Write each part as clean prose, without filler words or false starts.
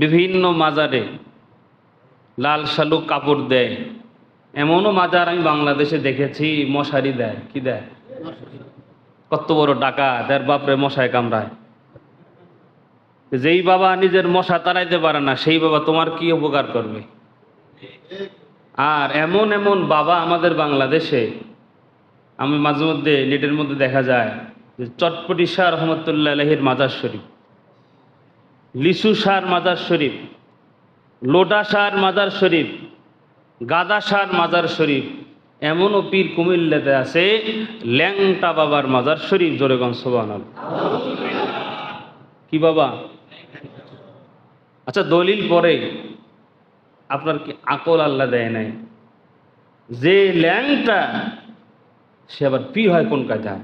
বিভিন্ন মাজারে লাল শালুক কাপড় দেয়। এমনও মাজার আমি বাংলাদেশে দেখেছি মশারি দেয়। কি দেয়? কত বড় ডাকাত, এর বাপরে মশায় কামড়ায়। যেই বাবা নিজের মশা তাড়াইতে পারে না, সেই বাবা তোমার কি উপকার করবে? আর এমন এমন বাবা আমাদের বাংলাদেশে, আমি মাঝে মধ্যে নেটের মধ্যে দেখা যায় যে চটপটি শাহ রহমতুল্লাহ আলাইহির মাজার শরীফ, লিচু শাহর মাজার শরীফ, লোডা শাহর মাজার শরীফ, গাদা শাহর মাজার শরীফ, এমনও পীর কুমিল্লাতে আছে ল্যাংটা বাবার মাজার শরীফ। জোরেগঞ্জ সুবহানাল্লাহ। কি বাবা? আচ্ছা, দলিল পরে আপনার কি আকল আল্লাহ দেয় নাই? যে ল্যাংটা সে আবার পীর হয় কোন কায়দায়?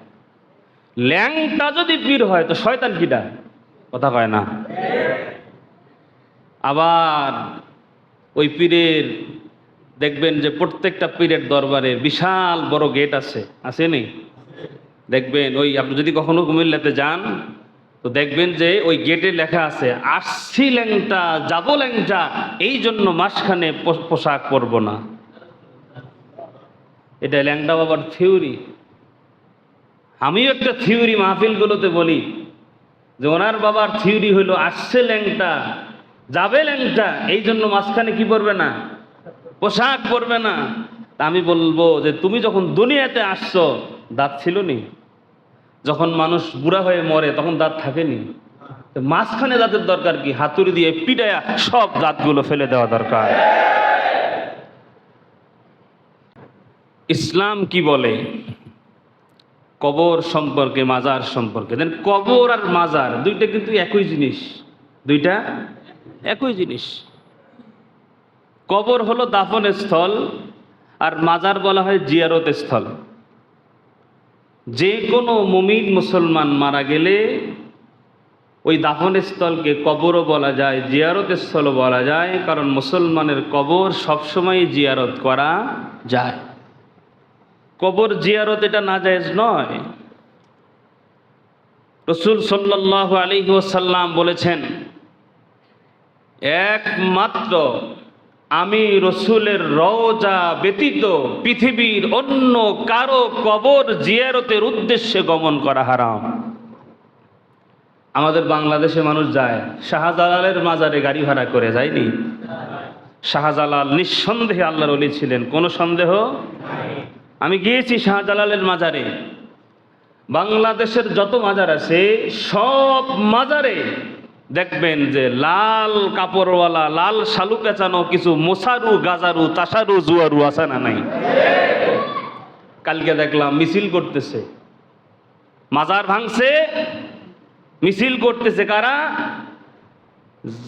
ল্যাংটা যদি পীর হয় তো শয়তান কিটা? কথা কয় না। আবার ওই পীরের দেখবেন যে প্রত্যেকটা পীরের দরবারে বিশাল বড় গেট আছে, আছে নেই? দেখবেন ওই আপনি যদি কখনো কুমিল্লাতে যান তো দেখবেন যে ওই গেটে লেখা আছে আসছি ল্যাংটা যাব ল্যাংটা, এই জন্য মাসখানে পোশাক পরব না। এটা ল্যাংটা বাবার থিওরি। আমিও একটা থিওরি মাহফিলগুলোতে বলি যে ওনার বাবার থিওরি হলো আসছে ল্যাংটা যাবে ল্যাংটা, এই জন্য মাঝখানে কি পরবে না? পোশাক পরবে না। তা আমি বলবো যে তুমি যখন দুনিয়াতে আসছো দাঁত ছিল নি? যখন মানুষ বুড়া হয়ে মরে তখন দাঁত থাকেনি? মাঝখানে দাঁতের দরকার কি? হাতুড়ি দিয়ে পিটায়া সব দাঁতগুলো ফেলে দেওয়া দরকার। ইসলাম কি বলে কবর সম্পর্কে, মাজার সম্পর্কে? দেন কবর আর মাজার দুইটা কিন্তু একই জিনিস, দুইটা একই জিনিস। কবর হলো দাফন স্থল আর মাজার বলা হয় জিয়ারত স্থল। যে কোনো মুমিন মুসলমান মারা গেলে ওই দাফন স্থলকে কবরও বলা যায়, জিয়ারত স্থলও বলা যায়, কারণ মুসলমানের কবর সবসময় জিয়ারত করা যায়। কবর জিয়ারত এটা নাজায়েজ নয়। রাসূল সাল্লাল্লাহু আলাইহি ওয়াসাল্লাম বলেছেন, একমাত্র আমি রসুলের রওজা ব্যতীত পৃথিবীর অন্য কারো কবর জিয়ারতের উদ্দেশ্যে গমন করা হারাম। আমাদের বাংলাদেশে মানুষ যায়, শাহজালালের মাজারে গাড়ি ভাড়া করে যায়নি? শাহজালাল নিঃসন্দেহে আল্লাহর ওলি ছিলেন, কোনো সন্দেহ? আমি গিয়েছি শাহজালালের মাজারে। বাংলাদেশের যত মাজার আছে সব মাজারে দেখবেন যে লাল কাপড়ওয়ালা, লাল শালু পেঁচানো কিছু মোসারু, গাজারু, তাসারু, জুয়ারু আছে না নাই? কালকে দেখলাম মিছিল করতেছে, মাজার ভাঙছে, মিছিল করতেছে কারা?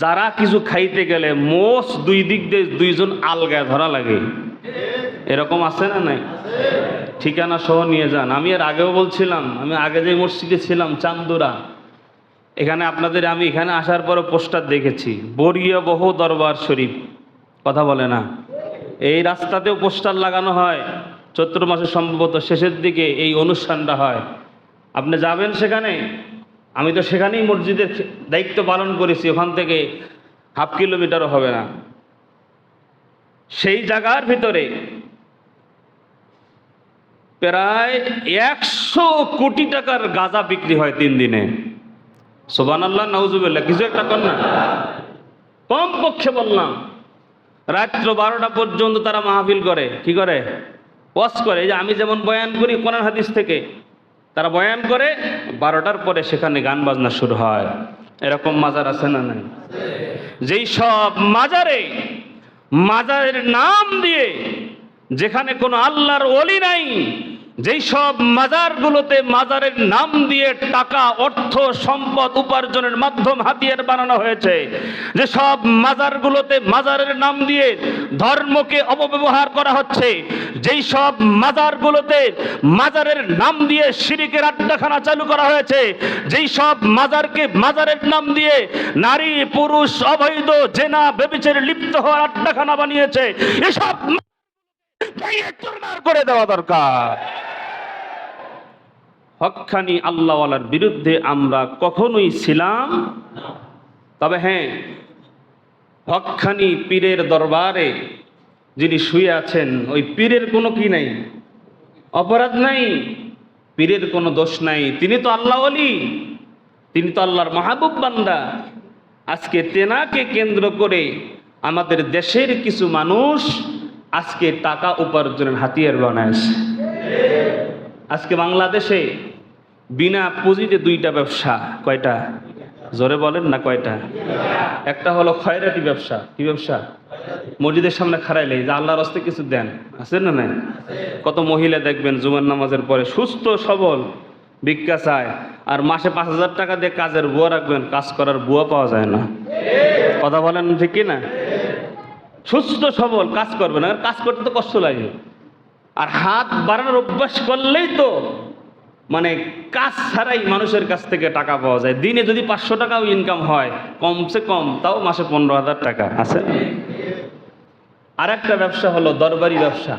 যারা কিছু খাইতে গেলে মোষ দুই দিক দিয়ে দুইজন আলগায় ধরা লাগে। এরকম আছে না নাই? ঠিকানা সহ নিয়ে যান। আমি এর আগেও বলছিলাম, আমি আগে যে মসজিদে ছিলাম চান্দুরা, এখানে আপনাদের আমি এখানে আসার পরও পোস্টার দেখেছি, বরিয়া বহু দরবার শরীফ। কথা বলে না? এই রাস্তাতেও পোস্টার লাগানো হয়। চৈত্র মাসে সম্ভবত শেষের দিকে এই অনুষ্ঠানটা হয়। আপনি যাবেন সেখানে? আমি তো সেখানেই মসজিদের দায়িত্ব পালন করেছি, ওখান থেকে হাফ কিলোমিটারও হবে না। সেই জায়গার ভিতরে প্রায় 100 কোটি টাকার গাঁজা বিক্রি হয় 3 দিনে। সুবহানাল্লাহ, নাউজুবিল্লাহ। কিছু একটা কর না। কম পক্ষে বললাম রাত্র 12টা পর্যন্ত তারা মাহফিল করে। কি করে? ওয়াজ করে। এই যে আমি যেমন বয়ান করি কোরআন হাদিস থেকে, তারা বয়ান করে, 12টার পরে সেখানে গান বাজনা শুরু হয়। এরকম মাজার আছে না নাই? যেই সব মাজারে মাজারের নাম দিয়ে, যেখানে কোনো আল্লাহর ওলি নাই, যেই সব মাজারগুলোতে মাজারের নাম দিয়ে টাকা, অর্থ, সম্পদ উপার্জনের মাধ্যম হাতিয়ার বানানো হয়েছে, যে সব মাজারগুলোতে মাজারের নাম দিয়ে ধর্মকে অপব্যবহার করা হচ্ছে, যেই সব মাজারগুলোতে মাজারের নাম দিয়ে শিরকের আড্ডাখানা চালু করা হয়েছে, যেই সব মাজারকে মাজারের নাম দিয়ে নারী পুরুষ অবৈধ জেনা ব্যভিচারে লিপ্ত হওয়ার আড্ডাখানা বানিয়েছে, এসব করে দেওয়া দরকার। হক্কানি আল্লাহওয়ালার বিরুদ্ধে আমরা কখনোই ছিলাম। তবে হ্যাঁ, হকখানি পীরের দরবারে যিনি শুয়ে আছেন, ওই পীরের কোনো কি নাই, অপরাধ নাই, পীরের কোনো দোষ নাই। তিনি তো আল্লাহ ওলি, তিনি তো আল্লাহর মাহবুব বান্দা। আজকে তেনাকে কেন্দ্র করে আমাদের দেশের কিছু মানুষ আজকে টাকা উপার্জনের হাতিয়ার বানাইছে। আজকে বাংলাদেশে বিনা পুঁজিতে দুইটা ব্যবসা। কয়টা? জোরে বলেন না কয়টা? একটা হলো খয়রাতি ব্যবসা। কি ব্যবসা? মসজিদের সামনে খাড়াইলে যে আল্লাহর রাস্তে কিছু দেন, আছে না নাই? কত মহিলা দেখবেন জুমার নামাজের পরে সুস্থ সবল ভিক্ষা চায়, আর মাসে 5,000 টাকা দিয়ে কাজের বুয়া রাখবেন, কাজ করার বুয়া পাওয়া যায় না। কথা বলেন ঠিক কি না? সুস্থ সবল কাজ করবে না, কাজ করতে তো কষ্ট লাগে। আর হাত বাড়ানোর অভ্যাস করলেই তো মানে কাজ ছাড়াই মানুষের কাছ থেকে টাকা পাওয়া যায়। দিনে যদি 500 টাকাও ইনকাম হয়, কমসে কম তাও মাসে 15,000 টাকা আছে। আর একটা ব্যবসা হলো দরবারি ব্যবসা,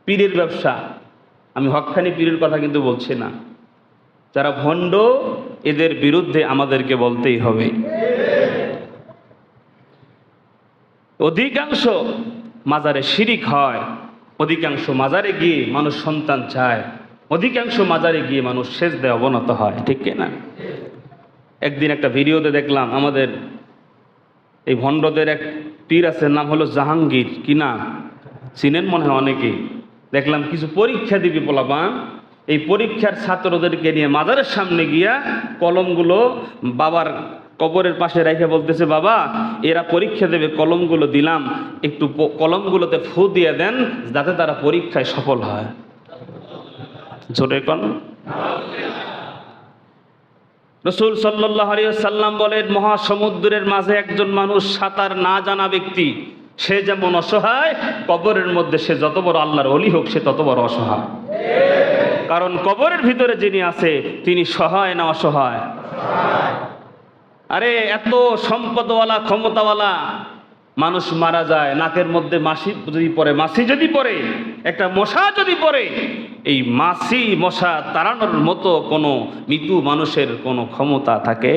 পীরের ব্যবসা। আমি হকখানি পীরের কথা কিন্তু বলছি না, যারা ভণ্ড এদের বিরুদ্ধে আমাদেরকে বলতেই হবে। অধিকাংশ মাজারে শিরিক হয়, অধিকাংশ মাজারে গিয়ে মানুষ সন্তান চায়, অধিকাংশ মাজারে গিয়ে মানুষ সেজদায় অবনত হয়, ঠিক না? একদিন একটা ভিডিওতে দেখলাম আমাদের এই ভণ্ডদের এক পীর আছে, নাম হলো জাহাঙ্গীর। কি নাম? চিনেন মনে হয় অনেকেই। দেখলাম কিছু পরীক্ষা দিবি পোলাপান, এই পরীক্ষার ছাত্রদেরকে নিয়ে মাজারের সামনে গিয়া কলমগুলো বাবার কবরের পাশে রেখে বলতেছে, বাবা এরা পরীক্ষা দেবে, কলমগুলো দিলাম, একটু কলমগুলোতে ফু দিয়ে দেন যাতে তারা পরীক্ষায় সফল হয়। জোরে কোন? রাসূল সাল্লাল্লাহু আলাইহি ওয়াসাল্লাম বলেন, মহাসমুদ্রের মাঝে একজন মানুষ সাঁতার না জানা ব্যক্তি, সে যেমন অসহায়, কবরের মধ্যে সে যত বড় আল্লাহর ওলি হোক সে তত বড় অসহায়। কারণ কবরের ভিতরে যিনি আছে তিনি সহায় না অসহায়? আরে এত সম্পদওয়ালা ক্ষমতাওয়ালা মানুষ মারা যায়, নাকের মধ্যে মাছি যদি পড়ে, মাছি যদি পড়ে, একটা মশা যদি পড়ে, এই মাছি মশা তাড়ানোর মতো কোনো মৃত্যু মানুষের কোনো ক্ষমতা থাকে?